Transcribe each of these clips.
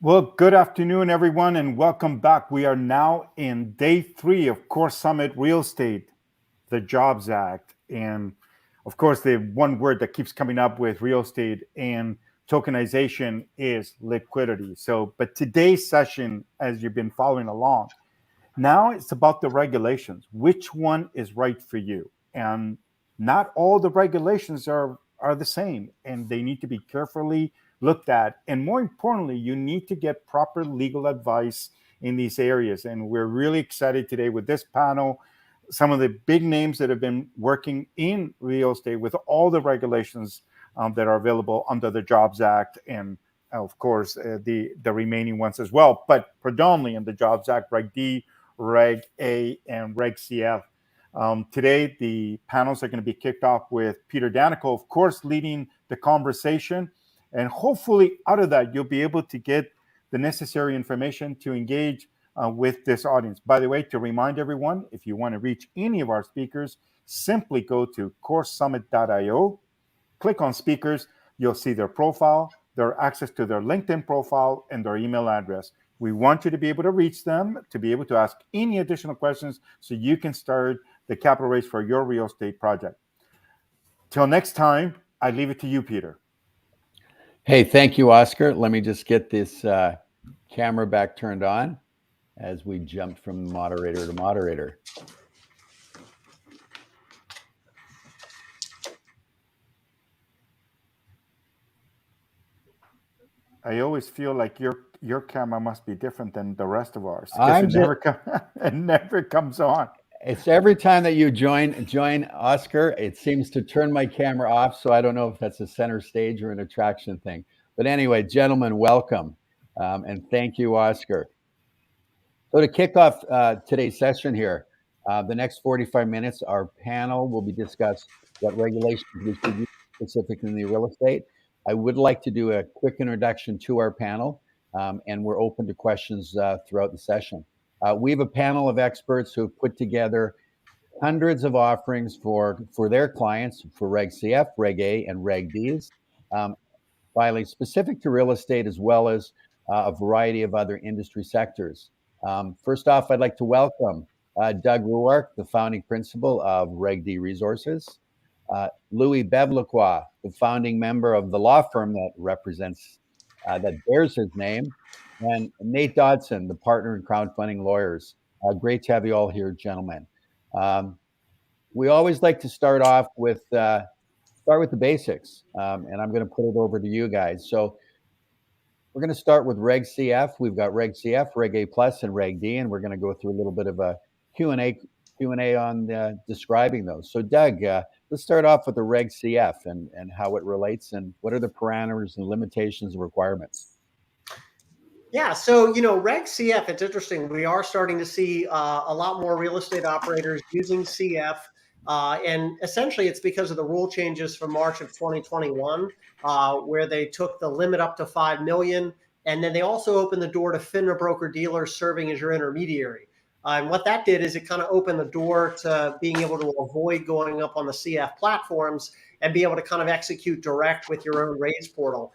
Well, good afternoon, everyone, and welcome back. We are now in day 3 of KoreSummit Real Estate, the Jobs Act. And of course, the one word that keeps coming up with real estate and tokenization is liquidity. But today's session, as you've been following along, now it's about the regulations. Which one is right for you? And not all the regulations are the same, and they need to be carefully looked at. And more importantly, you need to get proper legal advice in these areas. And we're really excited today with this panel. Some of the big names that have been working in real estate with all the regulations that are available under the Jobs Act, and of course the remaining ones as well, but predominantly in the Jobs Act, Reg D, Reg A, and Reg CF. Today, the panels are going to be kicked off with Peter Daneyko, of course, leading the conversation. And hopefully out of that, you'll be able to get the necessary information to engage with this audience. By the way, to remind everyone, if you want to reach any of our speakers, simply go to KoreSummit.io, click on speakers, you'll see their profile, their access to their LinkedIn profile, and their email address. We want you to be able to reach them, to be able to ask any additional questions so you can start the capital raise for your real estate project. Till next time, I leave it to you, Peter. Hey, thank you, Oscar. Let me just get this camera back turned on as we jump from moderator to moderator. I always feel like your camera must be different than the rest of ours. It never comes on. It's every time that you join Oscar, it seems to turn my camera off. So I don't know if that's a center stage or an attraction thing. But anyway, gentlemen, welcome. And thank you, Oscar. So to kick off today's session here, the next 45 minutes, our panel will be discussed what regulations we should use specifically in the real estate. I would like to do a quick introduction to our panel, and we're open to questions throughout the session. We have a panel of experts who have put together hundreds of offerings for their clients for Reg CF, Reg A, and Reg Ds, filing specific to real estate as well as a variety of other industry sectors. First off, I'd like to welcome Doug Ruark, the founding principal of Reg D Resources, Louis Bevilacqua, the founding member of the law firm that represents, that bears his name, and Nate Dodson, the partner in crowdfunding lawyers. Great to have you all here, gentlemen. We always like to start off with the basics, and I'm going to put it over to you guys. So we're going to start with Reg CF. We've got Reg CF, Reg A Plus, and Reg D, and we're going to go through a little bit of a Q&A on describing those. So Doug, let's start off with the Reg CF and how it relates and what are the parameters and limitations and requirements. Yeah, so, Reg CF, it's interesting. We are starting to see a lot more real estate operators using CF. And essentially, it's because of the rule changes from March of 2021, where they took the limit up to 5 million. And then they also opened the door to FINRA broker dealers serving as your intermediary. And what that did is it kind of opened the door to being able to avoid going up on the CF platforms and be able to kind of execute direct with your own raise portal.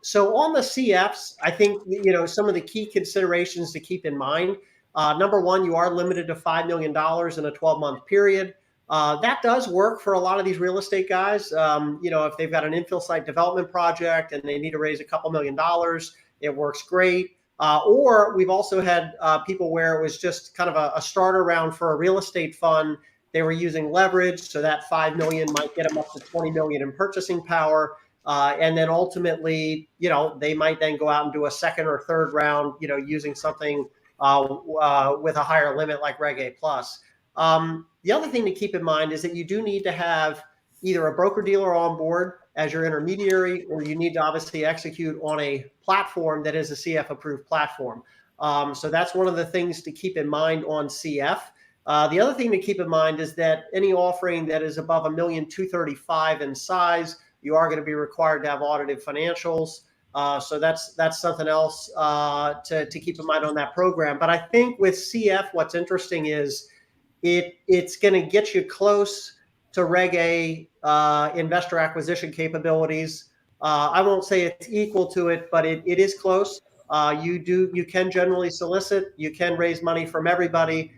So on the CFs, I think, some of the key considerations to keep in mind. Number one, you are limited to $5 million in a 12-month period. That does work for a lot of these real estate guys. If they've got an infill site development project and they need to raise a couple $1 million, it works great. Or we've also had people where it was just kind of a starter round for a real estate fund. They were using leverage, so that 5 million might get them up to 20 million in purchasing power. And then ultimately, they might then go out and do a second or third round, using something with a higher limit like Reg A plus. The other thing to keep in mind is that you do need to have either a broker dealer on board as your intermediary, or you need to obviously execute on a platform that is a CF approved platform. So that's one of the things to keep in mind on CF. The other thing to keep in mind is that any offering that is above $1,235,000 in size, you are going to be required to have audited financials. So that's something else to keep in mind on that program. But I think with CF, what's interesting is it's going to get you close to Reg A investor acquisition capabilities. I won't say it's equal to it, but it is close. You can generally solicit, you can raise money from everybody.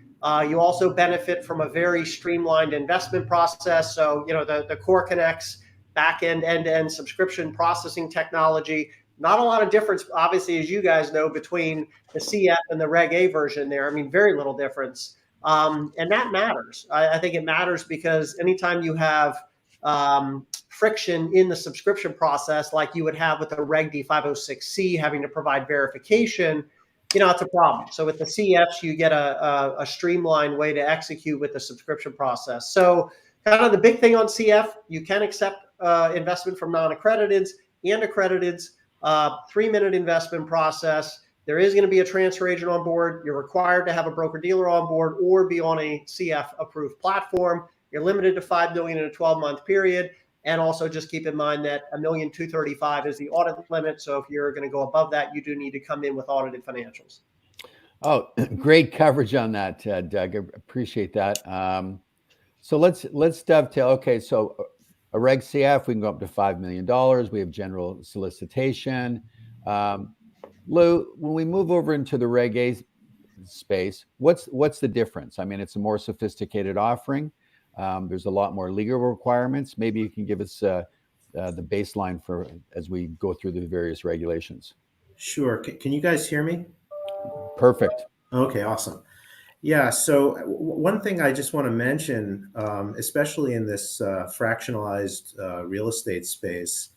You also benefit from a very streamlined investment process. So, the KoreConnect's back-end end-to-end subscription processing technology. Not a lot of difference, obviously, as you guys know, between the CF and the Reg A version there. I mean, very little difference. And that matters. I think it matters because anytime you have friction in the subscription process, like you would have with the Reg D 506C having to provide verification, it's a problem. So with the CFs, you get a streamlined way to execute with the subscription process. So kind of the big thing on CF, you can accept investment from non-accrediteds and accrediteds, 3-minute investment process. There is going to be a transfer agent on board. You're required to have a broker dealer on board or be on a CF approved platform. You're limited to 5 million in a 12-month period. And also just keep in mind that $1,235,000 is the audit limit. So if you're going to go above that, you do need to come in with audited financials. Oh, great coverage on that, Doug. I appreciate that. So let's dovetail. Okay, so a Reg CF, we can go up to $5 million. We have general solicitation. Lou, when we move over into the Reg A space, what's the difference? I mean, it's a more sophisticated offering. There's a lot more legal requirements. Maybe you can give us the baseline for as we go through the various regulations. Sure. Can you guys hear me? Perfect. Okay, awesome. Yeah, so one thing I just want to mention, especially in this fractionalized real estate space,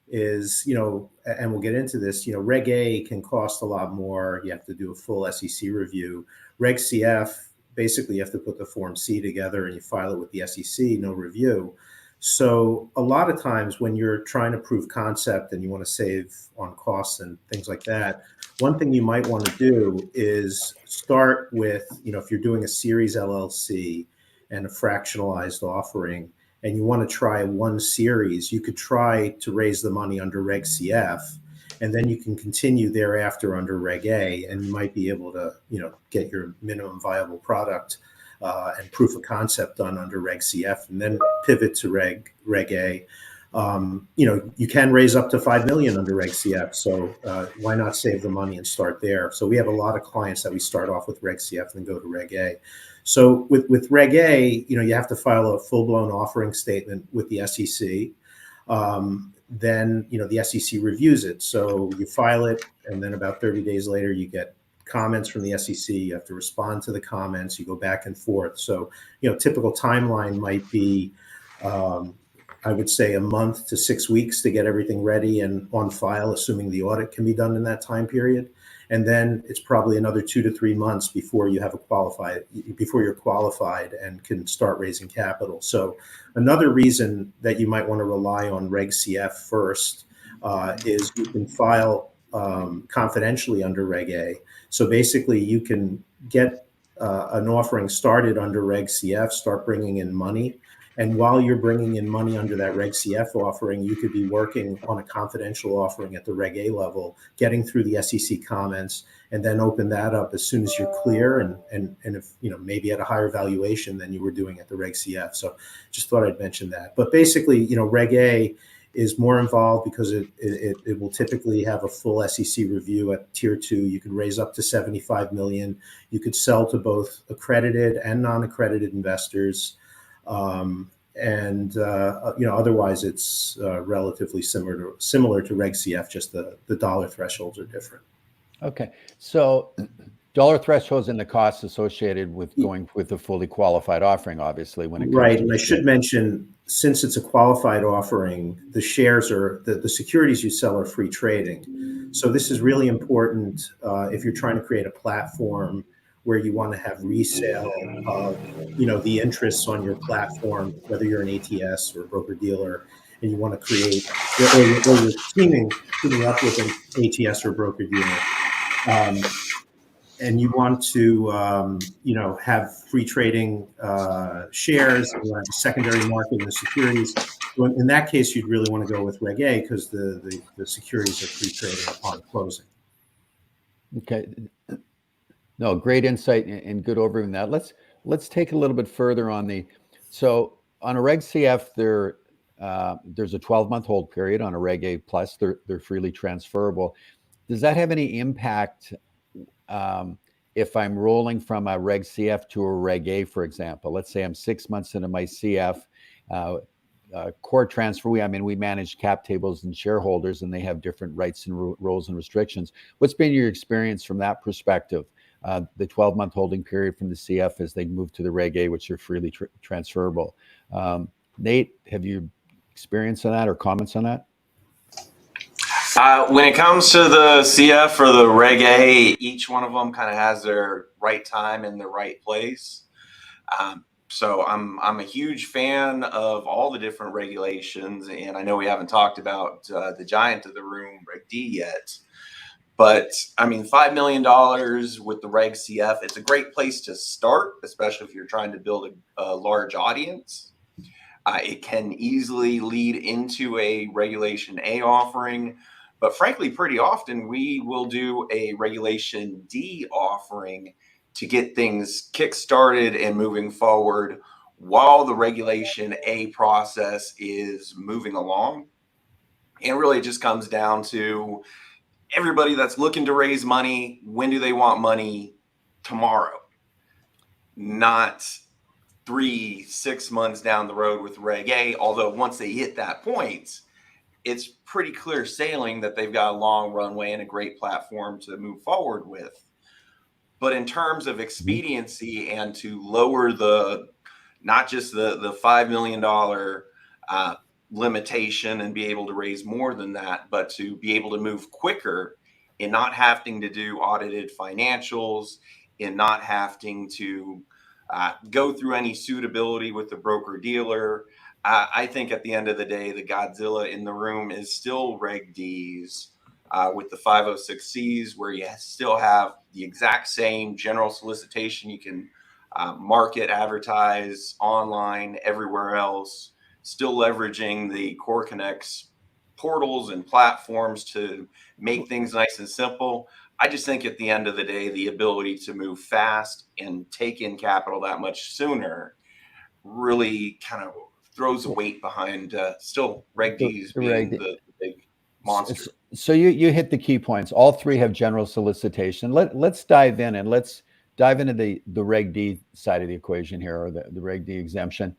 is, and we'll get into this, Reg A can cost a lot more. You have to do a full SEC review. Reg CF, basically you have to put the Form C together and you file it with the SEC, no review. So a lot of times when you're trying to prove concept and you want to save on costs and things like that, one thing you might want to do is start with, if you're doing a series LLC and a fractionalized offering and you want to try one series, you could try to raise the money under Reg CF, and then you can continue thereafter under Reg A, and you might be able to, get your minimum viable product and proof of concept done under Reg CF, and then pivot to Reg A. You can raise up to 5 million under Reg CF, so why not save the money and start there? So we have a lot of clients that we start off with Reg CF and then go to Reg A. So with Reg A, you have to file a full-blown offering statement with the SEC. Then, the SEC reviews it. So you file it, and then about 30 days later, you get comments from the SEC. You have to respond to the comments. You go back and forth. So, typical timeline might be, I would say, a month to 6 weeks to get everything ready and on file, assuming the audit can be done in that time period. And then it's probably another 2 to 3 months before you're qualified and can start raising capital. So another reason that you might want to rely on Reg CF first is you can file confidentially under Reg A. So basically you can get an offering started under Reg CF, start bringing in money. And while you're bringing in money under that Reg CF offering, you could be working on a confidential offering at the Reg A level, getting through the SEC comments, and then open that up as soon as you're clear and if, maybe at a higher valuation than you were doing at the Reg CF. So just thought I'd mention that. But basically, Reg A is more involved because it will typically have a full SEC review at tier 2. You can raise up to 75 million. You could sell to both accredited and non-accredited investors. Otherwise it's relatively similar to Reg CF, just the dollar thresholds are different. Okay, so dollar thresholds and the costs associated with going with a fully qualified offering, obviously, when it comes right. to And I should mention, since it's a qualified offering, the shares are the securities you sell are free trading. So this is really important if you're trying to create a platform where you want to have resale of, the interests on your platform, whether you're an ATS or a broker dealer, and you want to create, or you're teaming up with an ATS or broker dealer, and you want to, have free trading shares, and you have a secondary market in the securities. So in that case, you'd really want to go with Reg A because the securities are free trading upon closing. Okay. No, great insight and good overview on that. Let's take a little bit further on so on a Reg CF, there's a 12-month hold period. On a Reg A plus, they're freely transferable. does that have any impact if I'm rolling from a Reg CF to a Reg A, for example? Let's say I'm 6 months into my CF. Core transfer, we manage cap tables and shareholders, and they have different rights and roles and restrictions. What's been your experience from that perspective? The 12-month holding period from the CF as they move to the Reg A, which are freely transferable. Nate, have you experienced on that or comments on that? When it comes to the CF or the Reg A, each one of them kind of has their right time and their right place. So I'm a huge fan of all the different regulations, and I know we haven't talked about the giant of the room, Reg D, yet. But I mean, $5 million with the Reg CF, it's a great place to start, especially if you're trying to build a large audience. It can easily lead into a Regulation A offering, but frankly, pretty often we will do a Regulation D offering to get things kick-started and moving forward while the Regulation A process is moving along. And really, it just comes down to everybody that's looking to raise money. When do they want money? Tomorrow, not 3-6 months down the road with Reg A. Although once they hit that point, it's pretty clear sailing that they've got a long runway and a great platform to move forward with. But in terms of expediency and to lower not just the $5 million limitation and be able to raise more than that, but to be able to move quicker in not having to do audited financials, in not having to go through any suitability with the broker dealer. I think at the end of the day, the Godzilla in the room is still Reg Ds with the 506Cs, where you still have the exact same general solicitation. You can market, advertise online, everywhere else, still leveraging the CoreConnect's portals and platforms to make things nice and simple. I just think at the end of the day, the ability to move fast and take in capital that much sooner really kind of throws a weight behind still Reg Ds being the big monster. So you hit the key points. All three have general solicitation. Let's dive in and let's dive into the Reg D side of the equation here, or the Reg D exemption.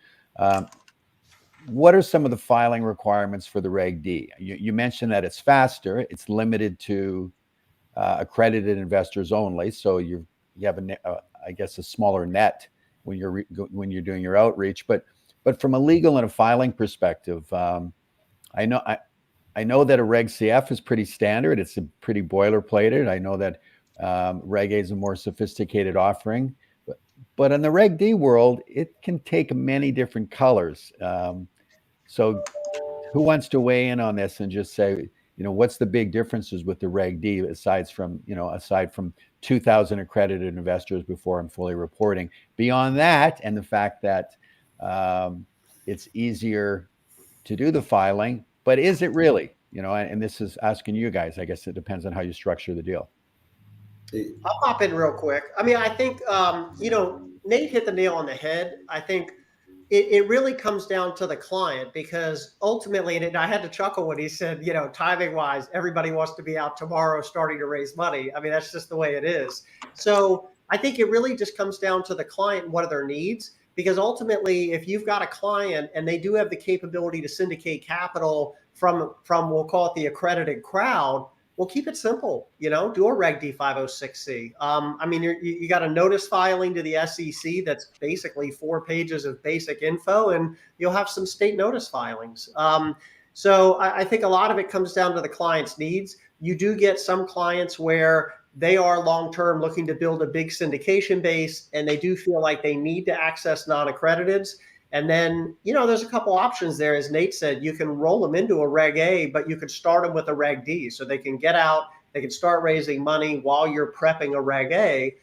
What are some of the filing requirements for the Reg D? You mentioned that it's faster. It's limited to accredited investors only. So you have I guess a smaller net when you're doing your outreach. But from a legal and a filing perspective, I know that a Reg CF is pretty standard. It's a pretty boilerplated. I know that Reg A is a more sophisticated offering, but in the Reg D world, it can take many different colors. So who wants to weigh in on this and just say, what's the big differences with the Reg D aside from 2,000 accredited investors before I'm fully reporting? Beyond that, and the fact that it's easier to do the filing, but is it really? And this is asking you guys. I guess it depends on how you structure the deal. I'll pop in real quick. I mean, I think Nate hit the nail on the head. I think it really comes down to the client, because ultimately, and I had to chuckle when he said, timing wise, everybody wants to be out tomorrow starting to raise money. I mean, that's just the way it is. So I think it really just comes down to the client and what are their needs, because ultimately, if you've got a client and they do have the capability to syndicate capital from we'll call it the accredited crowd, well, keep it simple, do a Reg D 506C. I mean, you got a notice filing to the SEC that's basically 4 pages of basic info, and you'll have some state notice filings. So I think a lot of it comes down to the client's needs. You do get some clients where they are long-term looking to build a big syndication base, and they do feel like they need to access non-accrediteds. And then, there's a couple options there. As Nate said, you can roll them into a Reg A, but you could start them with a Reg D. So they can get out, they can start raising money while you're prepping a Reg A.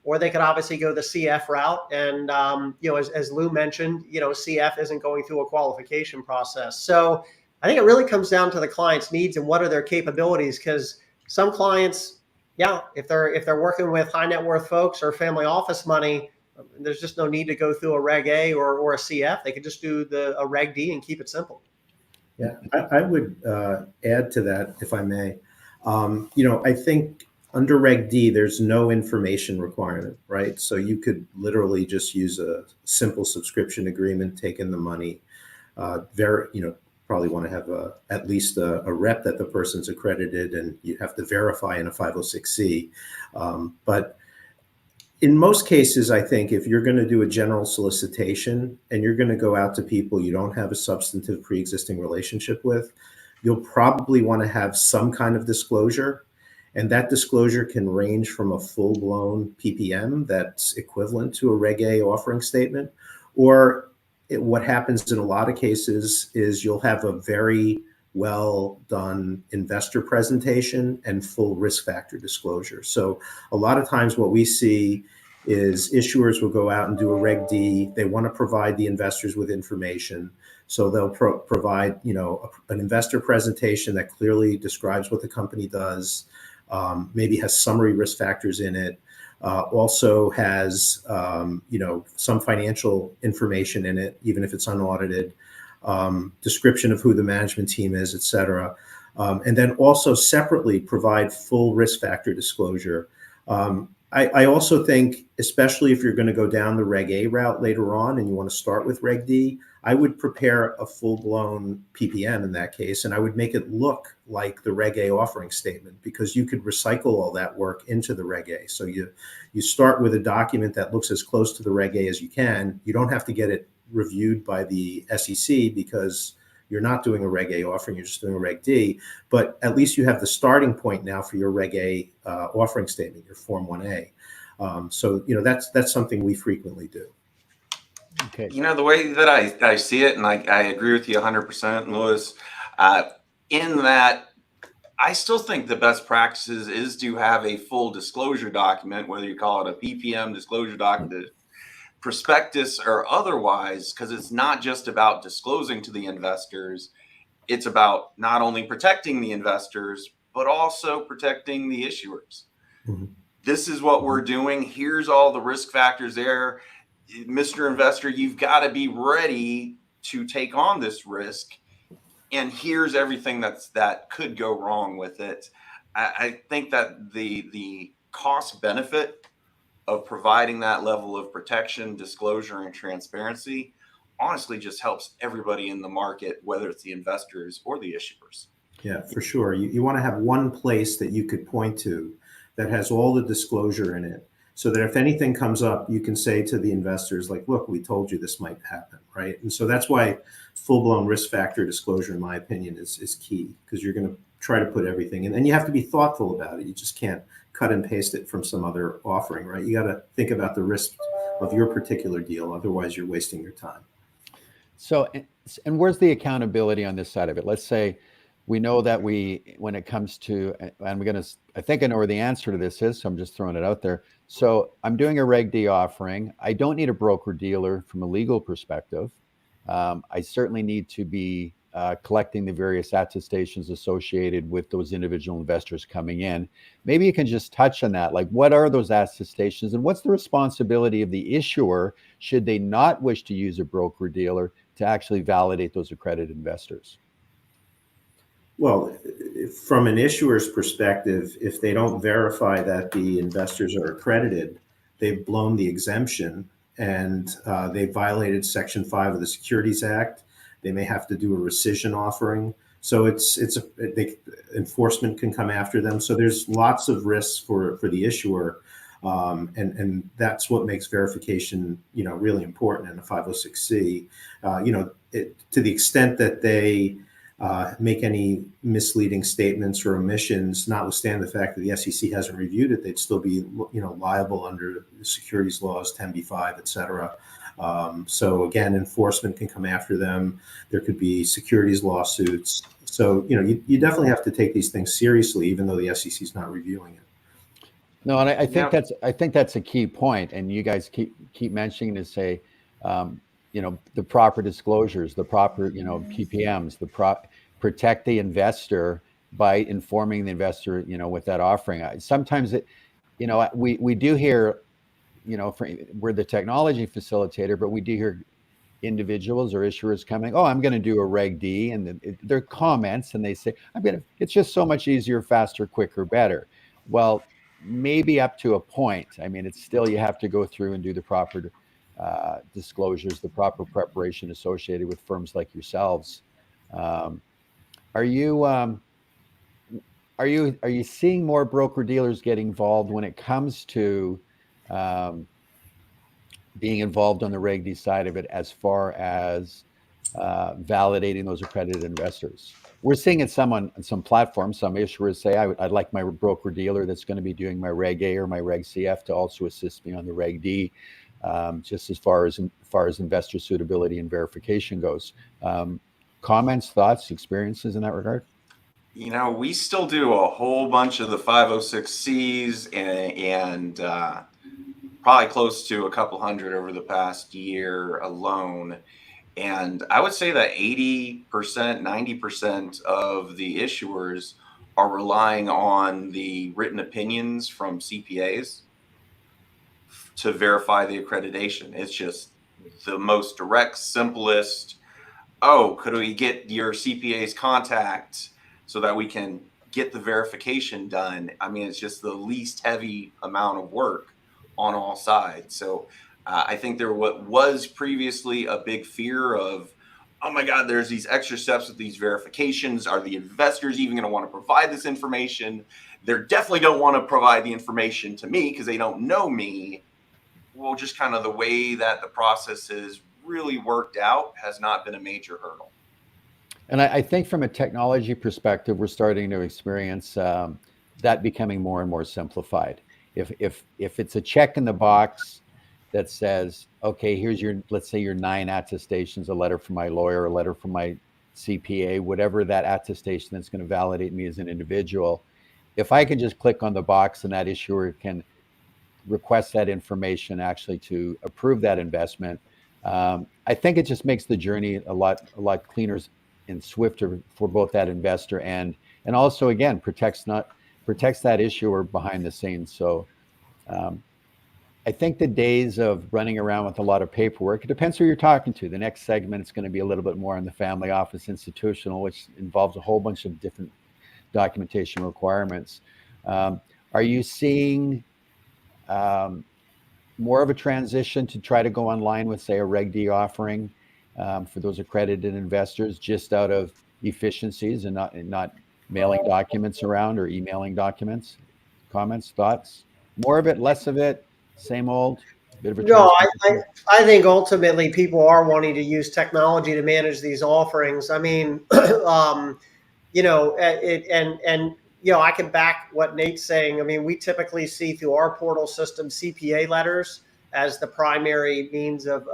Or they could obviously go the CF route. And, as Lou mentioned, CF isn't going through a qualification process. So I think it really comes down to the client's needs and what are their capabilities, because some clients, if they're working with high net worth folks or family office money, there's just no need to go through a Reg A or a CF. They could just do a Reg D and keep it simple. Yeah, I would add to that, if I may. I think under Reg D, there's no information requirement, right? So you could literally just use a simple subscription agreement, take in the money. Probably want to have at least a rep that the person's accredited, and you have to verify in a 506C. But in most cases, I think if you're going to do a general solicitation and you're going to go out to people you don't have a substantive pre-existing relationship with, you'll probably want to have some kind of disclosure. And that disclosure can range from a full-blown PPM that's equivalent to a Reg A offering statement, or what happens in a lot of cases is you'll have a very well done investor presentation and full risk factor disclosure. So a lot of times what we see is issuers will go out and do a Reg D. They want to provide the investors with information. So they'll provide, an investor presentation that clearly describes what the company does, maybe has summary risk factors in it, also has, some financial information in it, even if it's unaudited, description of who the management team is, et cetera. And then also separately provide full risk factor disclosure. I also think, especially if you're going to go down the Reg A route later on and you want to start with Reg D, I would prepare a full-blown PPM in that case, and I would make it look like the Reg A offering statement, because you could recycle all that work into the Reg A. So you start with a document that looks as close to the Reg A as you can. You don't have to get it reviewed by the SEC because you're not doing a Reg A offering, you're just doing a Reg D, but at least you have the starting point now for your Reg A offering statement, your Form 1A. So that's something we frequently do. Okay. The way that I see it, and I agree with you 100%, Louis, in that I still think the best practices is to have a full disclosure document, whether you call it a PPM disclosure document, prospectus or otherwise, because it's not just about disclosing to the investors. It's about not only protecting the investors, but also protecting the issuers. Mm-hmm. This is what we're doing. Here's all the risk factors there. Mr. Investor, you've got to be ready to take on this risk. And here's everything that could go wrong with it. I think that the cost benefit of providing that level of protection, disclosure, and transparency honestly just helps everybody in the market, whether it's the investors or the issuers. Yeah, for sure. You want to have one place that you could point to that has all the disclosure in it, so that if anything comes up, you can say to the investors, like, look, we told you this might happen, right? And so that's why full-blown risk factor disclosure, in my opinion, is key, because you're going to try to put everything in. And you have to be thoughtful about it. You just can't cut and paste it from some other offering, right? You got to think about the risk of your particular deal. Otherwise, you're wasting your time. So, and where's the accountability on this side of it? Let's say we know that when it comes to, and I think I know where the answer to this is, so I'm just throwing it out there. So I'm doing a Reg D offering. I don't need a broker dealer from a legal perspective. I certainly need to be collecting the various attestations associated with those individual investors coming in. Maybe you can just touch on that. Like, what are those attestations, and what's the responsibility of the issuer should they not wish to use a broker dealer to actually validate those accredited investors? Well, from an issuer's perspective, if they don't verify that the investors are accredited, they've blown the exemption, and they violated Section 5 of the Securities Act. They may have to do a rescission offering. So enforcement can come after them. So there's lots of risks for the issuer, and that's what makes verification, really important in a 506C. To the extent that they make any misleading statements or omissions, notwithstanding the fact that the SEC hasn't reviewed it, they'd still be, liable under securities laws, 10b-5, et cetera. So again, enforcement can come after them. There could be securities lawsuits. So, you definitely have to take these things seriously, even though the SEC is not reviewing it. No, and I think that's a key point. And you guys keep mentioning to say, the proper disclosures, the proper, PPMs, protect the investor by informing the investor, with that offering. Sometimes we do hear, we're the technology facilitator, but we do hear individuals or issuers coming, oh, I'm going to do a Reg D, and their comments, and they say, it's just so much easier, faster, quicker, better. Well, maybe up to a point. I mean, it's still, you have to go through and do the proper disclosures, the proper preparation associated with firms like yourselves. Are you seeing more broker dealers get involved when it comes to being involved on the Reg D side of it, as far as validating those accredited investors? We're seeing it on some platforms. Some issuers say, I'd like my broker dealer that's going to be doing my Reg A or my Reg CF to also assist me on the Reg D, just as far as investor suitability and verification goes. Comments, thoughts, experiences in that regard? You know, we still do a whole bunch of the 506Cs and probably close to a couple hundred over the past year alone. And I would say that 80%, 90% of the issuers are relying on the written opinions from CPAs to verify the accreditation. It's just the most direct, simplest. Oh, could we get your CPA's contact so that we can get the verification done? I mean, it's just the least heavy amount of work on all sides. So I think there was previously a big fear of, oh my God, there's these extra steps with these verifications. Are the investors even going to want to provide this information? They definitely don't want to provide the information to me because they don't know me. Well, just kind of the way that the process is really worked out has not been a major hurdle. And I think from a technology perspective, we're starting to experience that becoming more and more simplified. If it's a check in the box that says, okay, here's let's say your 9 attestations, a letter from my lawyer, a letter from my CPA, whatever that attestation that's going to validate me as an individual. If I can just click on the box and that issuer can request that information actually to approve that investment, I think it just makes the journey a lot cleaner and swifter for both that investor and also, again, protects that issuer behind the scenes. So I think the days of running around with a lot of paperwork, it depends who you're talking to. The next segment is going to be a little bit more on the family office institutional, which involves a whole bunch of different documentation requirements. Are you seeing more of a transition to try to go online with, say, a Reg D offering for those accredited investors, just out of efficiencies and not mailing documents around or emailing documents? Comments, thoughts? More of it, less of it, same old? Bit of a No, I think ultimately people are wanting to use technology to manage these offerings. I mean, you know, I can back what Nate's saying. I mean, we typically see through our portal system CPA letters as the primary means of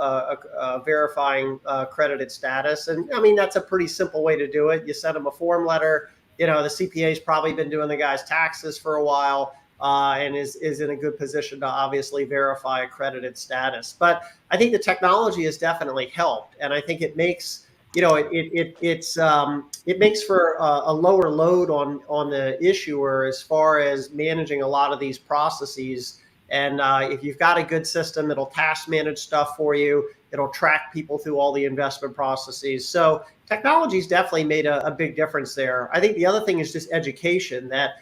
verifying credited status. And I mean, that's a pretty simple way to do it. You send them a form letter. You know, the CPA's probably been doing the guy's taxes for a while and is in a good position to obviously verify accredited status. But I think the technology has definitely helped. And I think it makes, you know, it makes for a lower load on the issuer as far as managing a lot of these processes. And if you've got a good system, it'll task manage stuff for you. It'll track people through all the investment processes. So technology's definitely made a big difference there. I think the other thing is just education that,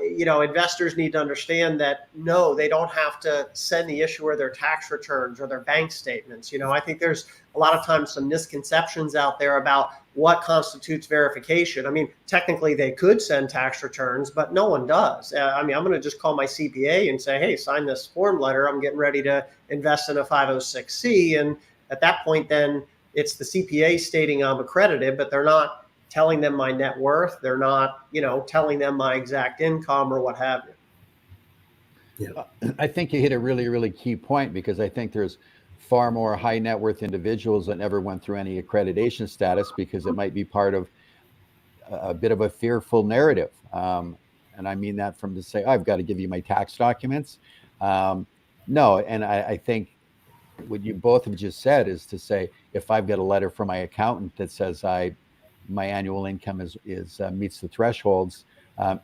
you know, investors need to understand that, no, they don't have to send the issuer their tax returns or their bank statements. You know, I think there's a lot of times some misconceptions out there about what constitutes verification. I mean, technically they could send tax returns, but no one does. I mean, I'm going to just call my CPA and say, hey, sign this form letter. I'm getting ready to invest in a 506C. And at that point, then it's the CPA stating I'm accredited, but they're not telling them my net worth. They're not, you know, telling them my exact income or what have you. Yeah. I think you hit a really, really key point, because I think there's far more high net worth individuals that never went through any accreditation status because it might be part of a bit of a fearful narrative. And I mean that from to say, oh, I've got to give you my tax documents. No, and I think what you both have just said is to say, if I've got a letter from my accountant that says my annual income is meets the thresholds,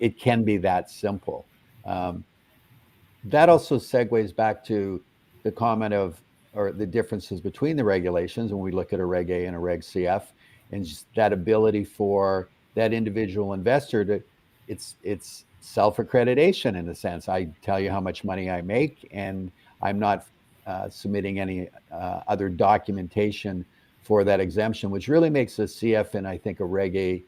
it can be that simple. That also segues back to the comment of or the differences between the regulations when we look at a Reg A and a Reg CF, and just that ability for that individual investor to, it's self-accreditation in a sense. I tell you how much money I make, and I'm not submitting any other documentation for that exemption, which really makes a CF and I think a Reg A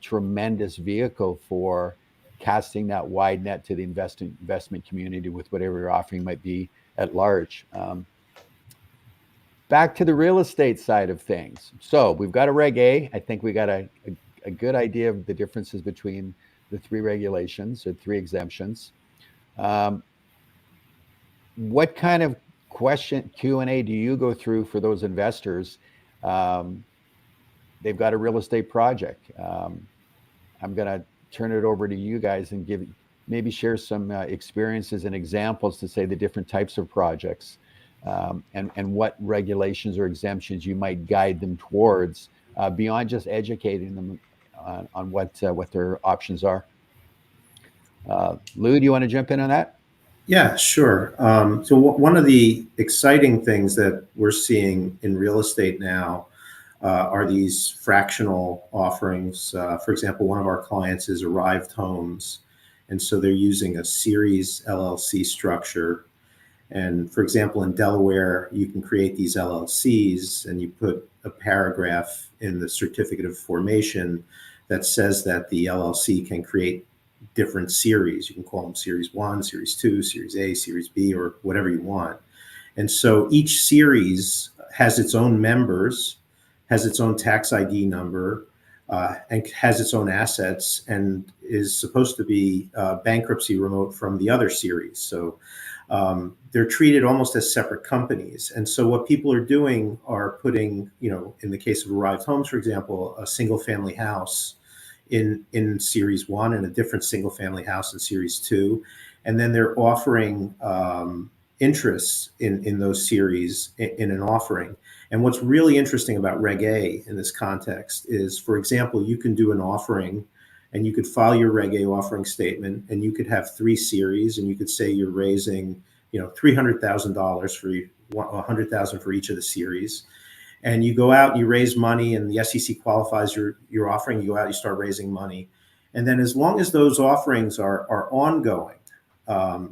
tremendous vehicle for casting that wide net to the investment community with whatever your offering might be at large. Back to the real estate side of things. So we've got a Reg A. I think we got a good idea of the differences between the three regulations or three exemptions. What kind of Q&A do you go through for those investors? They've got a real estate project. I'm going to turn it over to you guys and maybe share some experiences and examples to say the different types of projects. And what regulations or exemptions you might guide them towards beyond just educating them on what their options are. Lou, do you want to jump in on that? Yeah, sure. So one of the exciting things that we're seeing in real estate now are these fractional offerings. For example, one of our clients is Arrived Homes, and so they're using a series LLC structure. And for example, in Delaware, you can create these LLCs and you put a paragraph in the certificate of formation that says that the LLC can create different series. You can call them Series 1, Series 2, Series A, Series B, or whatever you want. And so each series has its own members, has its own tax ID number, and has its own assets, and is supposed to be bankruptcy remote from the other series. So they're treated almost as separate companies. And so what people are doing are putting, in the case of Arrived Homes, for example, a single family house in Series 1 and a different single family house in Series 2. And then they're offering interests in those series in an offering. And what's really interesting about Reg A in this context is, for example, you can do an offering and you could file your Reg A offering statement, and you could have three series, and you could say you're raising, $300,000 for $100,000 for each of the series. And you go out and you raise money, and the SEC qualifies your offering. You go out, you start raising money. And then as long as those offerings are ongoing,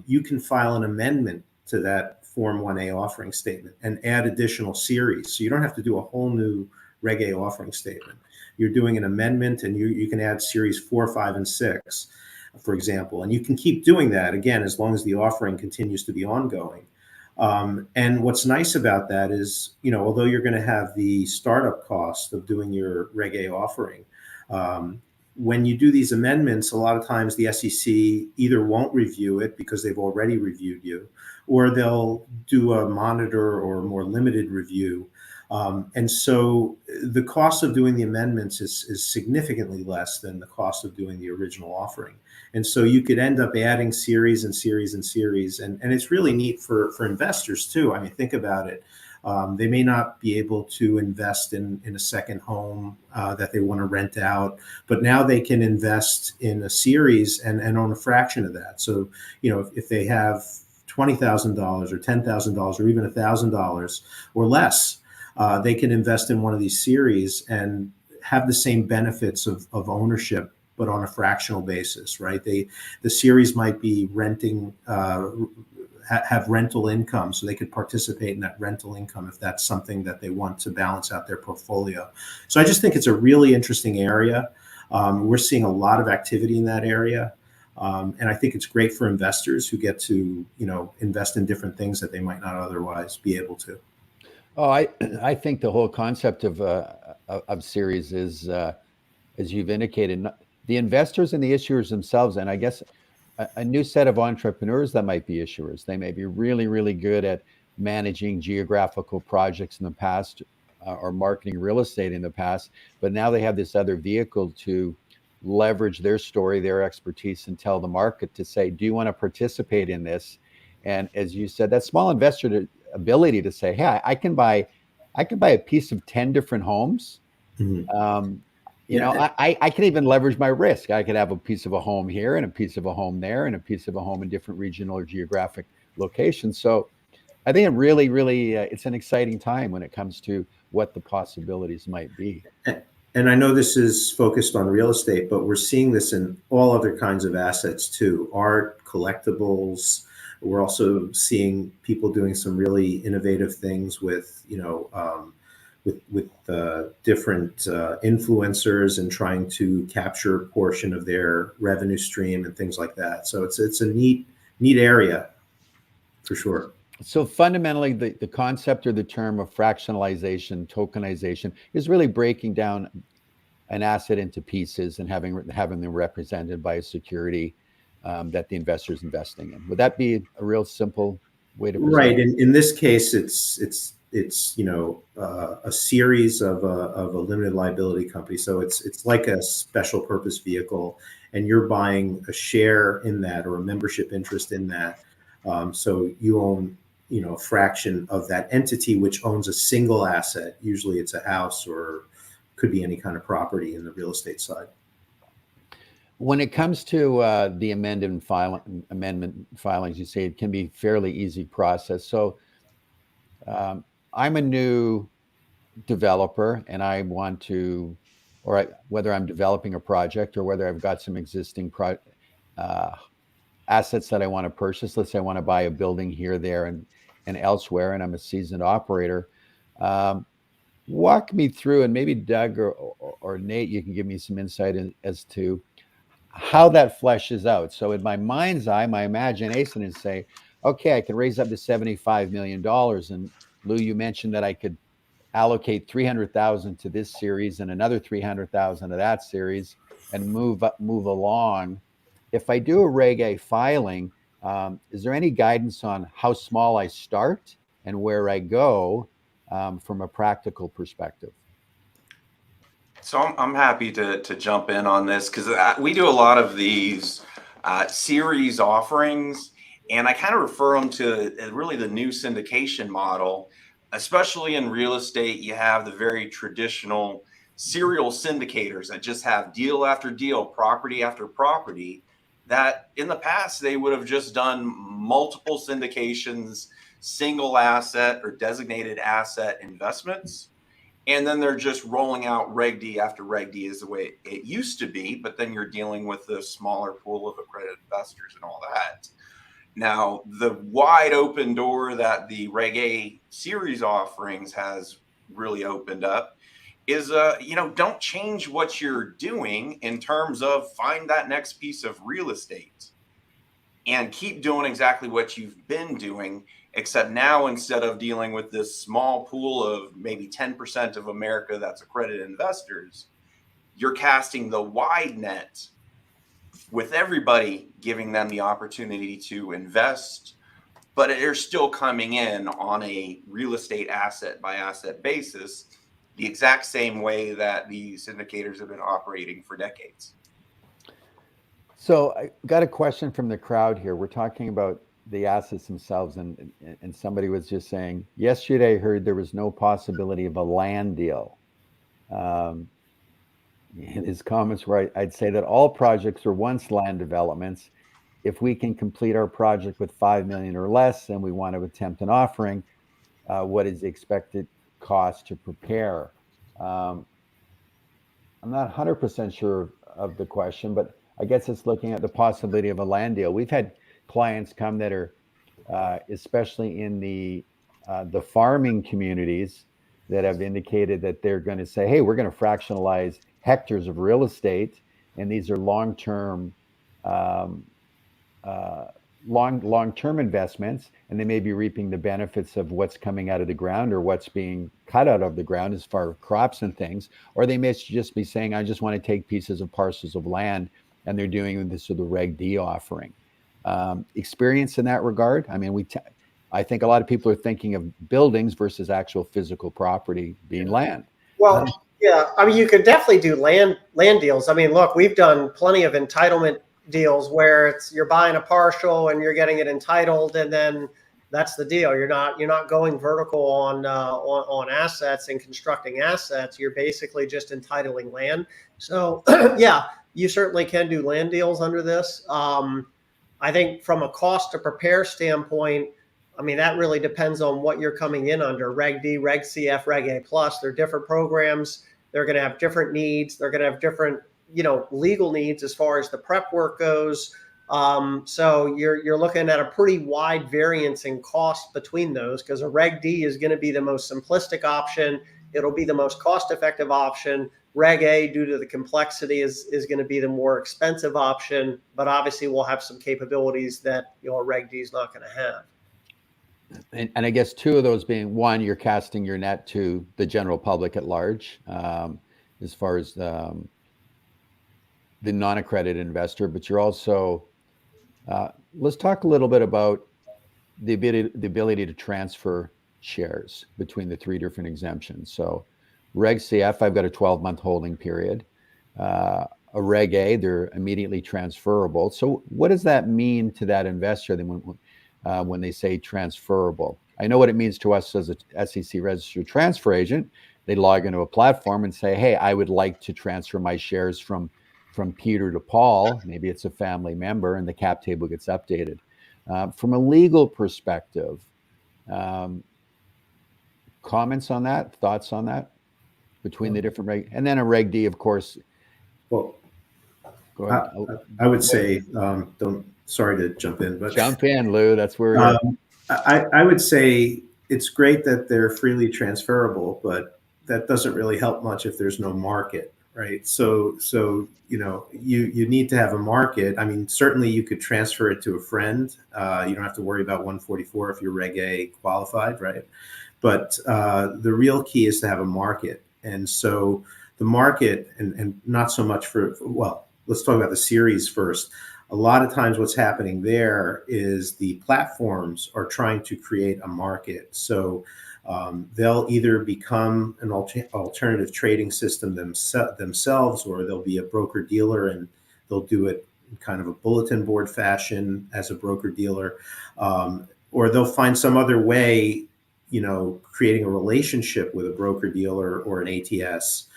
you can file an amendment to that Form 1A offering statement and add additional series. So you don't have to do a whole new Reg A offering statement. You're doing an amendment, and you can add series 4, 5, and 6, for example. And you can keep doing that, again, as long as the offering continues to be ongoing. And what's nice about that is, although you're going to have the startup cost of doing your Reg A offering, when you do these amendments, a lot of times the SEC either won't review it because they've already reviewed you, or they'll do a monitor or more limited review. And so the cost of doing the amendments is significantly less than the cost of doing the original offering. And so you could end up adding series and series and series. And it's really neat for investors too. I mean, think about it. They may not be able to invest in a second home that they want to rent out, but now they can invest in a series and own a fraction of that. So, if they have $20,000 or $10,000 or even $1,000 or less, they can invest in one of these series and have the same benefits of ownership, but on a fractional basis, right? The series might be renting, have rental income, so they could participate in that rental income if that's something that they want to balance out their portfolio. So I just think it's a really interesting area. We're seeing a lot of activity in that area. And I think it's great for investors who get to, invest in different things that they might not otherwise be able to. Oh, I think the whole concept of series is, as you've indicated, the investors and the issuers themselves, and I guess a new set of entrepreneurs that might be issuers. They may be really, really good at managing geographical projects in the past or marketing real estate in the past, but now they have this other vehicle to leverage their story, their expertise, and tell the market to say, do you want to participate in this? And as you said, that small investor ability to say, hey, I can buy a piece of 10 different homes. Mm-hmm. I can even leverage my risk. I could have a piece of a home here and a piece of a home there and a piece of a home in different regional or geographic locations. So I think it really, it's an exciting time when it comes to what the possibilities might be. And I know this is focused on real estate, but we're seeing this in all other kinds of assets too, art, collectibles. We're also seeing people doing some really innovative things with, with different influencers and trying to capture a portion of their revenue stream and things like that. So it's a neat area for sure. So fundamentally, the concept or the term of fractionalization, tokenization, is really breaking down an asset into pieces and having them represented by a security that the investor is investing in. Would that be a real simple way to present Right. it? In this case, it's a series of a limited liability company. So it's like a special purpose vehicle, and you're buying a share in that or a membership interest in that. So you own a fraction of that entity, which owns a single asset. Usually it's a house or could be any kind of property in the real estate side. When it comes to the amendment filings, you say it can be fairly easy process. So I'm a new developer and I want to, whether I'm developing a project or whether I've got some existing assets that I want to purchase. Let's say I want to buy a building here, there, and elsewhere, and I'm a seasoned operator. Walk me through, and maybe Doug or Nate, you can give me some insight as to how that fleshes out. So in my mind's eye, my imagination is say, okay, I can raise up to $75 million. And Lou, you mentioned that I could allocate 300,000 to this series and another 300,000 to that series and move along. If I do a Reg A filing, is there any guidance on how small I start and where I go from a practical perspective? So I'm happy to jump in on this because we do a lot of these series offerings, and I kind of refer them to really the new syndication model. Especially in real estate, you have the very traditional serial syndicators that just have deal after deal, property after property, that in the past they would have just done multiple syndications, single asset or designated asset investments. And then they're just rolling out Reg D after Reg D is the way it used to be. But then you're dealing with the smaller pool of accredited investors and all that. Now, the wide open door that the Reg A series offerings has really opened up is, don't change what you're doing in terms of find that next piece of real estate and keep doing exactly what you've been doing. Except now, instead of dealing with this small pool of maybe 10% of America that's accredited investors, you're casting the wide net with everybody, giving them the opportunity to invest, but they're still coming in on a real estate asset by asset basis, the exact same way that the syndicators have been operating for decades. So I got a question from the crowd here. We're talking about the assets themselves, and somebody was just saying, yesterday I heard there was no possibility of a land deal. In his comments where I'd say that all projects are once land developments. If we can complete our project with 5 million or less and we want to attempt an offering, what is the expected cost to prepare? I'm not 100% sure of the question, but I guess it's looking at the possibility of a land deal. We've had clients come that are, especially in the farming communities, that have indicated that they're going to say, hey, we're going to fractionalize hectares of real estate, and these are long-term investments, and they may be reaping the benefits of what's coming out of the ground or what's being cut out of the ground as far as crops and things, or they may just be saying, I just want to take pieces of parcels of land, and they're doing this with the Reg D offering. Experience in that regard? I mean, I think a lot of people are thinking of buildings versus actual physical property being land. Well, yeah, I mean, you could definitely do land deals. I mean, look, we've done plenty of entitlement deals where you're buying a partial and you're getting it entitled, and then that's the deal. You're not going vertical on assets and constructing assets. You're basically just entitling land. So yeah, you certainly can do land deals under this. I think from a cost to prepare standpoint, I mean, that really depends on what you're coming in under. Reg D, Reg CF, Reg A plus. They're different programs. They're going to have different needs. They're going to have different, legal needs as far as the prep work goes. So you're looking at a pretty wide variance in cost between those, because a Reg D is going to be the most simplistic option. It'll be the most cost-effective option. Reg A, due to the complexity, is going to be the more expensive option, but obviously we'll have some capabilities that a Reg D is not going to have. And I guess two of those being, one, you're casting your net to the general public at large, as far as the non-accredited investor, but you're also, let's talk a little bit about the ability to transfer shares between the three different exemptions. So Reg CF, I've got a 12-month holding period. A Reg A, they're immediately transferable. So what does that mean to that investor when they say transferable? I know what it means to us as a SEC registered transfer agent. They log into a platform and say, hey, I would like to transfer my shares from Peter to Paul. Maybe it's a family member, and the cap table gets updated. From a legal perspective, comments on that, thoughts on that between the different reg, and then a Reg D, of course. Well, go ahead. I would say, sorry to jump in, but jump in, Lou. That's where I would say it's great that they're freely transferable, but that doesn't really help much if there's no market, right? So you need to have a market. I mean, certainly you could transfer it to a friend. You don't have to worry about 144 if you're Reg A qualified, right? But the real key is to have a market. And so the market, and not so much well, let's talk about the series first. A lot of times what's happening there is the platforms are trying to create a market. So they'll either become an alternative trading system themselves, or they'll be a broker dealer and they'll do it in kind of a bulletin board fashion as a broker dealer, or they'll find some other way, creating a relationship with a broker dealer or an ATS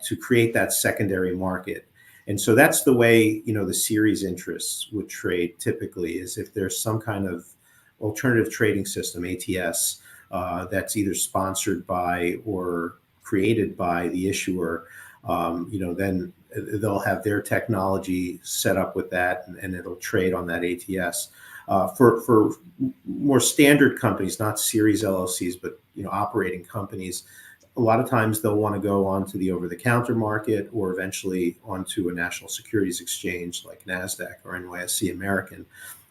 to create that secondary market. And so that's the way, the series interests would trade typically, is if there's some kind of alternative trading system, ATS, that's either sponsored by or created by the issuer, then they'll have their technology set up with that, and it'll trade on that ATS. For more standard companies, not series LLCs, but operating companies, a lot of times they'll want to go onto the over-the-counter market, or eventually onto a national securities exchange like NASDAQ or NYSE American.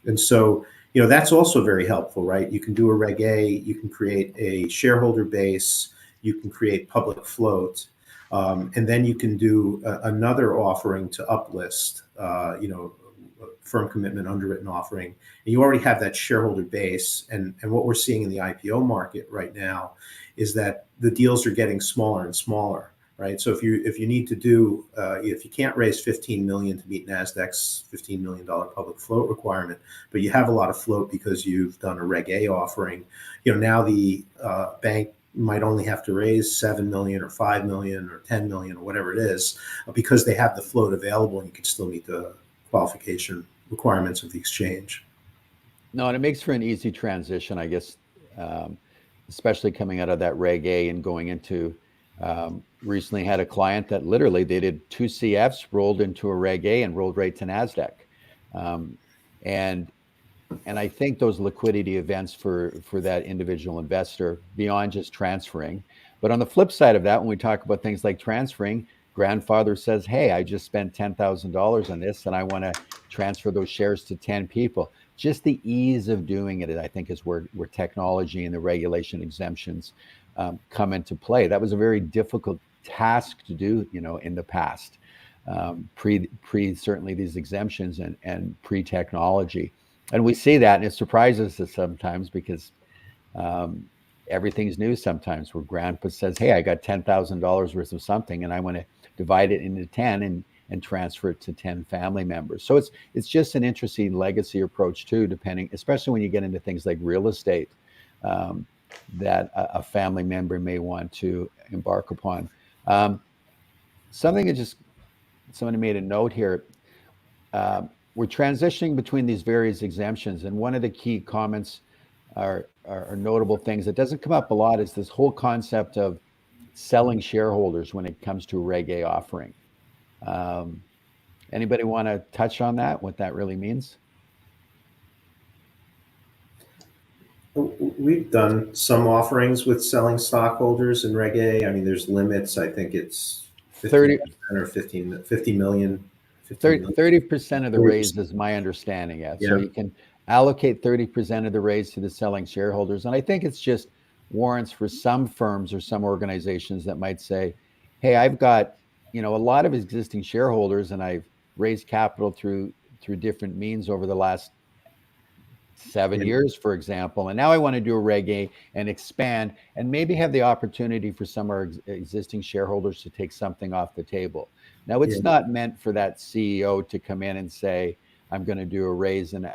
And so, that's also very helpful, right? You can do a Reg A, you can create a shareholder base, you can create public float, and then you can do another offering to uplist, firm commitment underwritten offering. And you already have that shareholder base. And what we're seeing in the IPO market right now is that the deals are getting smaller and smaller, right? So if you need to do, if you can't raise 15 million to meet NASDAQ's $15 million public float requirement, but you have a lot of float because you've done a Reg A offering, now the bank might only have to raise 7 million or 5 million or 10 million or whatever it is, because they have the float available, and you can still meet the qualification requirements of the exchange. No, and it makes for an easy transition, I guess, especially coming out of that Reg A and going into, recently had a client that literally they did 2 CFs, rolled into a Reg A, and rolled right to NASDAQ. And I think those liquidity events for that individual investor, beyond just transferring, but on the flip side of that, when we talk about things like transferring, grandfather says, hey, I just spent $10,000 on this, and I want to transfer those shares to 10 people. Just the ease of doing it, I think, is where technology and the regulation exemptions come into play. That was a very difficult task to do, in the past, pre certainly these exemptions and pre-technology. And we see that, and it surprises us sometimes, because everything's new sometimes, where grandpa says, hey, I got $10,000 worth of something, and I want to divide it into 10 and transfer it to 10 family members. So it's just an interesting legacy approach too, depending, especially when you get into things like real estate, that a family member may want to embark upon. Something that somebody made a note here. We're transitioning between these various exemptions, and one of the key comments are notable things. It doesn't come up a lot is this whole concept of selling shareholders when it comes to a Reg A offering. Anybody want to touch on that, what that really means? We've done some offerings with selling stockholders in Reg A. I mean, there's limits. I think it's 30, 15% or 50 million. 30% of the 30%. raise is my understanding. Yeah. So Yeah. you can allocate 30% of the raise to the selling shareholders. And I think it's just warrants for some firms or some organizations that might say, hey, I've got, a lot of existing shareholders and I've raised capital through different means over the last 7 years, for example. And now I want to do a Reg A and expand and maybe have the opportunity for some of our existing shareholders to take something off the table. Now, it's not meant for that CEO to come in and say, I'm going to do a raise. And,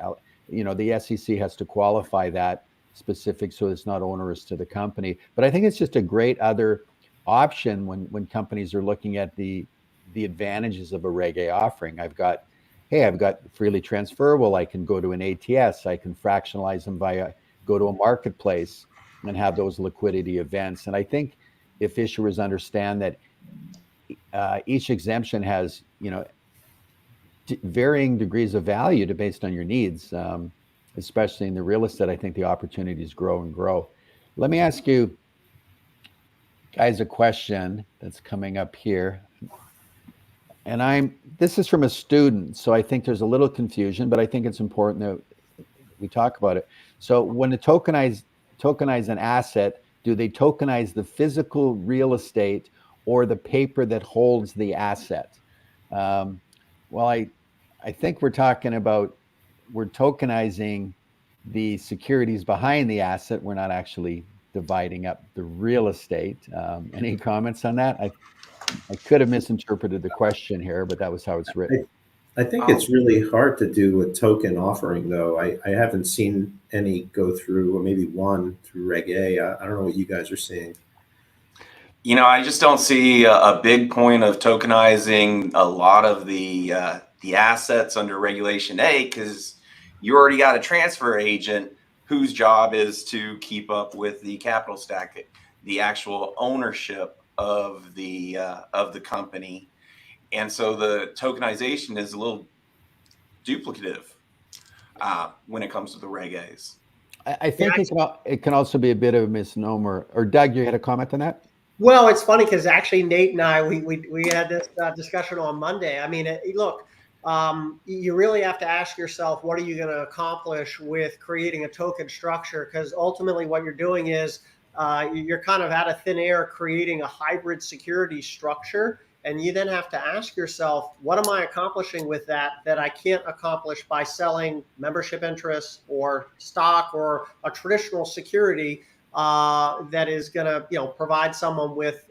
the SEC has to qualify that specific so it's not onerous to the company. But I think it's just a great other option when companies are looking at the advantages of a Reg A offering. I've got freely transferable. I can go to an ATS. I can fractionalize them go to a marketplace and have those liquidity events. And I think if issuers understand that each exemption has, varying degrees of value based on your needs, especially in the real estate, I think the opportunities grow and grow. Let me ask you guys a question that's coming up here. And this is from a student, so I think there's a little confusion, but I think it's important that we talk about it. So when they tokenize an asset, do they tokenize the physical real estate or the paper that holds the asset? Well, I think we're tokenizing the securities behind the asset. We're not actually dividing up the real estate. Any comments on that? I could have misinterpreted the question here, but that was how it's written. I think it's really hard to do a token offering, though. I haven't seen any go through, or maybe one through Reg A. I don't know what you guys are seeing. I just don't see a big point of tokenizing a lot of the assets under Regulation A, because you already got a transfer agent whose job is to keep up with the capital stack, the actual ownership of the company. And so the tokenization is a little duplicative when it comes to the Reg A's. I think it can also be a bit of a misnomer. Or Doug, you had a comment on that? Well, it's funny because actually Nate and I, we had this discussion on Monday. I mean, look, you really have to ask yourself, what are you going to accomplish with creating a token structure? Because ultimately what you're doing is you're kind of out of thin air creating a hybrid security structure. And you then have to ask yourself, what am I accomplishing with that I can't accomplish by selling membership interests or stock or a traditional security that is going to, provide someone with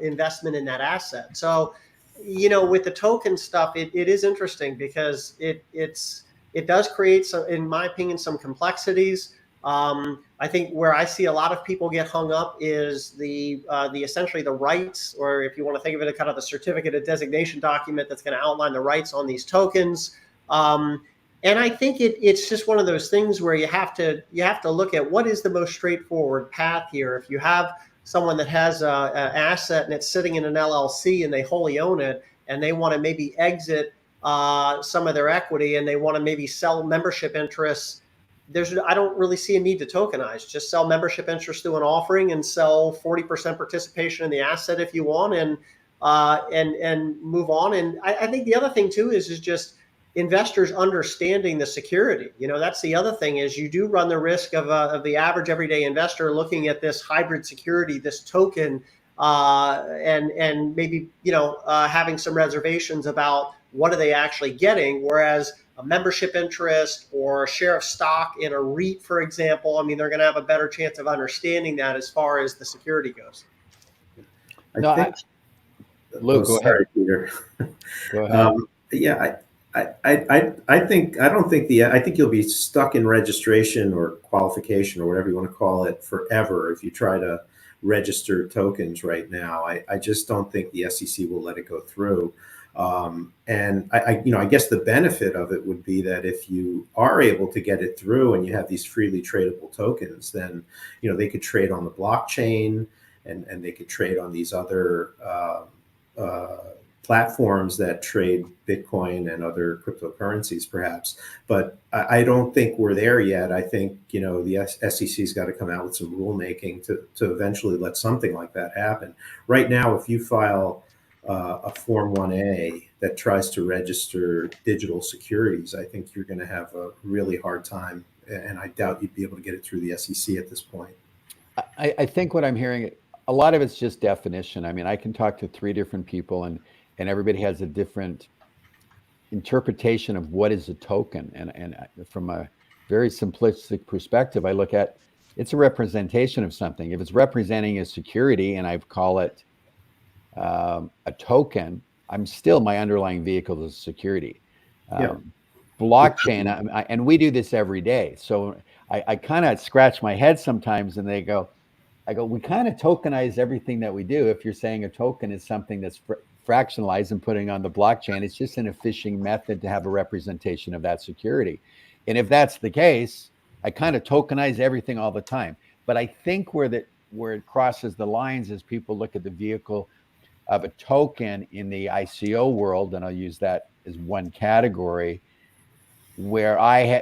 investment in that asset. So, with the token stuff, it is interesting because it does create some, in my opinion, some complexities. I think where I see a lot of people get hung up is the essentially the rights, or if you want to think of it, kind of the certificate of designation document that's going to outline the rights on these tokens. And I think it's just one of those things where you have to look at what is the most straightforward path here. If you have someone that has an asset and it's sitting in an LLC and they wholly own it, and they want to maybe exit some of their equity and they want to maybe sell membership interests, I don't really see a need to tokenize. Just sell membership interest through an offering and sell 40% participation in the asset if you want, and move on. And I think the other thing too is just investors understanding the security. That's the other thing, is you do run the risk of the average everyday investor looking at this hybrid security, this token, and maybe having some reservations about what are they actually getting, whereas a membership interest or a share of stock in a REIT, for example, I mean, they're going to have a better chance of understanding that as far as the security goes. Luke, go ahead. Peter. Go ahead. I think you'll be stuck in registration or qualification or whatever you want to call it forever if you try to register tokens right now. I just don't think the SEC will let it go through. And I guess the benefit of it would be that if you are able to get it through and you have these freely tradable tokens, then, they could trade on the blockchain and they could trade on these other platforms that trade Bitcoin and other cryptocurrencies, perhaps. But I don't think we're there yet. I think, the SEC's got to come out with some rulemaking to eventually let something like that happen. Right now, if you file a Form 1A that tries to register digital securities, I think you're going to have a really hard time. And I doubt you'd be able to get it through the SEC at this point. I think what I'm hearing, a lot of it's just definition. I mean, I can talk to 3 different people and everybody has a different interpretation of what is a token. And from a very simplistic perspective, I look at it's a representation of something. If it's representing a security and I call it a token, my underlying vehicle is security. Blockchain, and we do this every day. So I kind of scratch my head sometimes and I go, we kind of tokenize everything that we do. If you're saying a token is something that's fractionalized and putting on the blockchain, it's just an efficient method to have a representation of that security. And if that's the case, I kind of tokenize everything all the time. But I think where it crosses the lines is people look at the vehicle of a token in the ICO world, and I'll use that as one category, where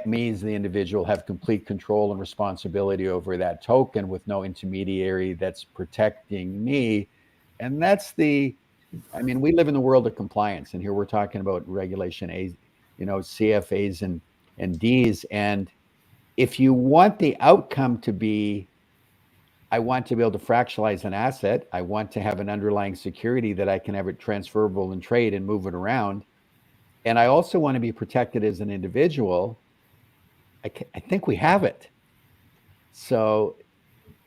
me as the individual have complete control and responsibility over that token with no intermediary that's protecting me. And that's we live in the world of compliance, and here we're talking about regulation A's, CFAs and D's. And if you want the outcome to be, I want to be able to fractionalize an asset, I want to have an underlying security that I can have it transferable and trade and move it around, and I also want to be protected as an individual, I think we have it. So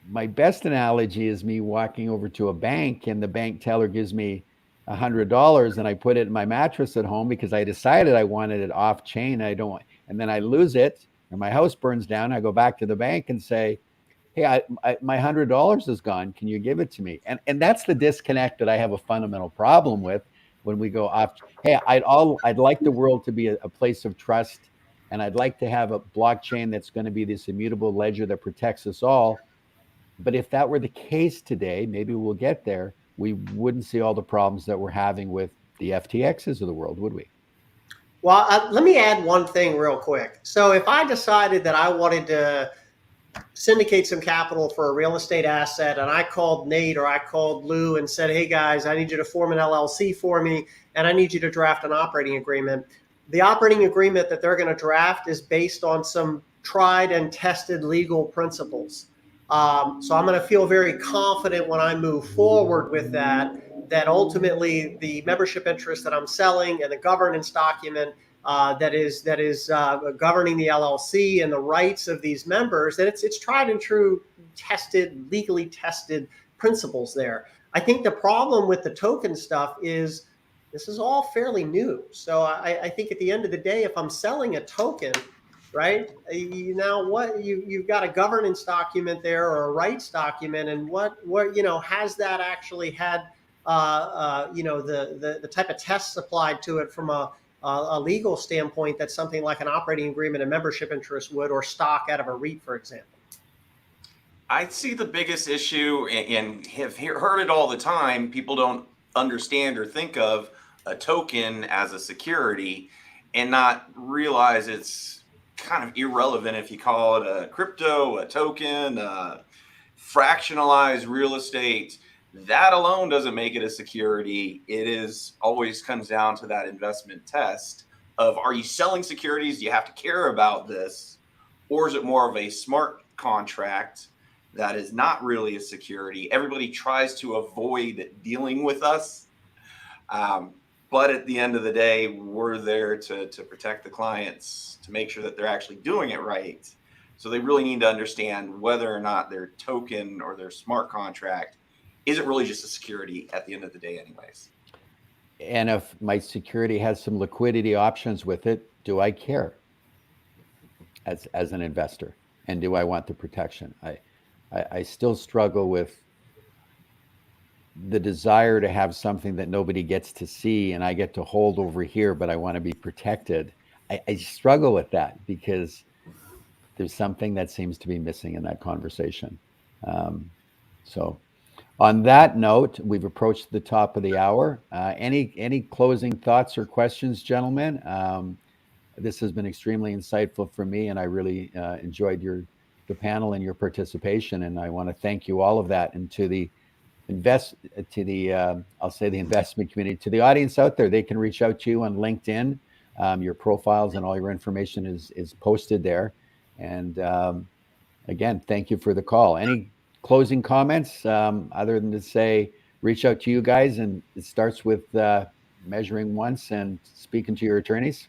my best analogy is me walking over to a bank and the bank teller gives me $100 and I put it in my mattress at home because I decided I wanted it off chain. And then I lose it or my house burns down. I go back to the bank and say, hey, my $100 is gone. Can you give it to me? And that's the disconnect that I have a fundamental problem with when we go off. Hey, I'd like the world to be a place of trust, and I'd like to have a blockchain that's going to be this immutable ledger that protects us all. But if that were the case today, maybe we'll get there, we wouldn't see all the problems that we're having with the FTXs of the world, would we? Well, let me add one thing real quick. So if I decided that I wanted to syndicate some capital for a real estate asset, and I called Nate or I called Lou and said, hey guys, I need you to form an LLC for me, and I need you to draft an operating agreement. The operating agreement that they're going to draft is based on some tried and tested legal principles. So I'm going to feel very confident when I move forward with that ultimately the membership interest that I'm selling and the governance document that is governing the LLC and the rights of these members, that it's tried and true, legally tested principles there. I think the problem with the token stuff is this is all fairly new. So I think at the end of the day, if I'm selling a token, right, you've got a governance document there or a rights document, and what has that actually had the type of tests applied to it from a legal standpoint that something like an operating agreement and membership interest would, or stock out of a REIT, for example? I see the biggest issue and have heard it all the time. People don't understand or think of a token as a security and not realize it's kind of irrelevant if you call it a crypto, a token, fractionalized real estate. That alone doesn't make it a security. It is always comes down to that investment test of, are you selling securities? Do you have to care about this? Or is it more of a smart contract that is not really a security? Everybody tries to avoid dealing with us. But at the end of the day, we're there to protect the clients, to make sure that they're actually doing it right. So they really need to understand whether or not their token or their smart contract isn't really just a security at the end of the day anyways. And if my security has some liquidity options with it, do I care as an investor? And do I want the protection? I still struggle with the desire to have something that nobody gets to see and I get to hold over here, but I want to be protected. I struggle with that because there's something that seems to be missing in that conversation. So on that note, we've approached the top of the hour. Any closing thoughts or questions, gentlemen? This has been extremely insightful for me, and I really enjoyed the panel and your participation. And I want to thank you all of that, and to the I'll say the investment community, to the audience out there. They can reach out to you on LinkedIn. Your profiles and all your information is posted there. And again, thank you for the call. Any closing comments other than to say reach out to you guys, and it starts with measuring once and speaking to your attorneys?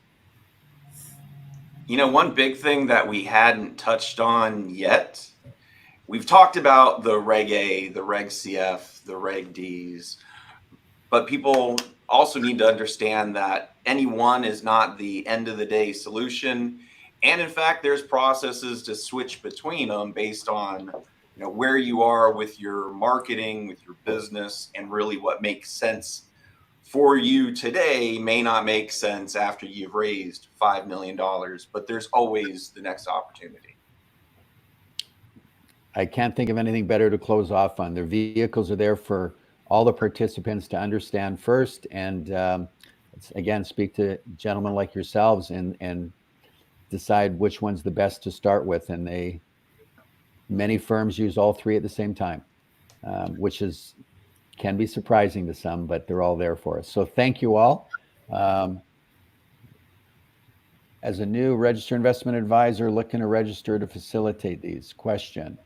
You know, one big thing that we hadn't touched on yet, we've talked about the Reg A, the Reg CF, the Reg Ds, but people also need to understand that any one is not the end of the day solution. And in fact, there's processes to switch between them based on where you are with your marketing, with your business, and really what makes sense for you today may not make sense after you've raised $5 million, but there's always the next opportunity. I can't think of anything better to close off on. Their vehicles are there for all the participants to understand first, and again, speak to gentlemen like yourselves and decide which one's the best to start with. And many firms use all three at the same time, which can be surprising to some, but they're all there for us. So thank you all. As a new registered investment advisor looking to register to facilitate these, question.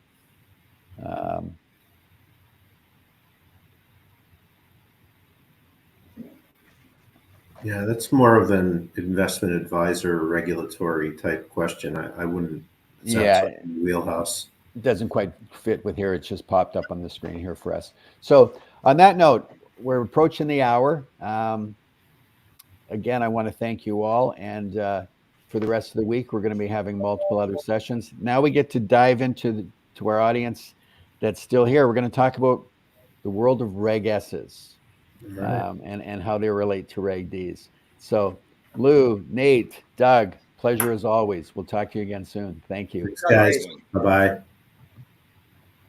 Yeah, that's more of an investment advisor regulatory type question. I wouldn't. Yeah, wheelhouse. It doesn't quite fit with here. It's just popped up on the screen here for us. So on that note, we're approaching the hour. Again, I want to thank you all. And for the rest of the week, we're going to be having multiple other sessions. Now we get to dive into our audience that's still here. We're going to talk about the world of Reg S's, right, and how they relate to Reg Ds. So Lou, Nate, Doug, pleasure as always. We'll talk to you again soon. Thank you. Thanks, guys. Bye-bye.